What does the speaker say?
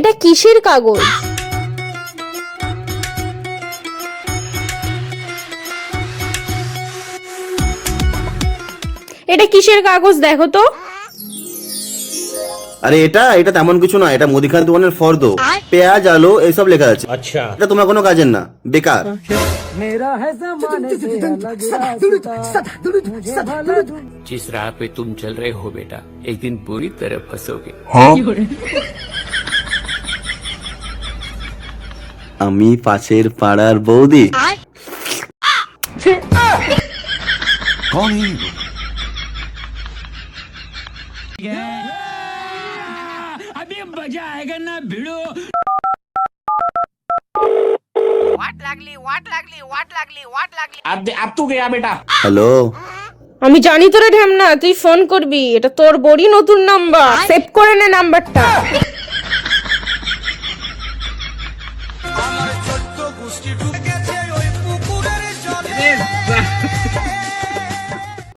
এটা কিসের কাগজ? এটা কিসের কাগজ দেখো তো। আরে এটা তেমন কিছু না, এটা মুদিখানা দোকানের ফর্দ, পেঁয়াজ আলু এইসব লেখা আছে। अच्छा এটা তোমার কোনো কাজের না, বেকার। जिस राह पे तुम चल रहे हो बेटा, एक दिन पूरी तरह फंसोगे। আমি পাশের পাড়ার বৌদি। अभी मजा आएगा ना भिड़ो। अब तू गया बेटा। হ্যালো, আমি জানি তোরে ঢ্যামনা, তুই ফোন করবি, এটা তোর বড়ি নতুন নাম্বার, সেভ করে নে নাম্বারটা।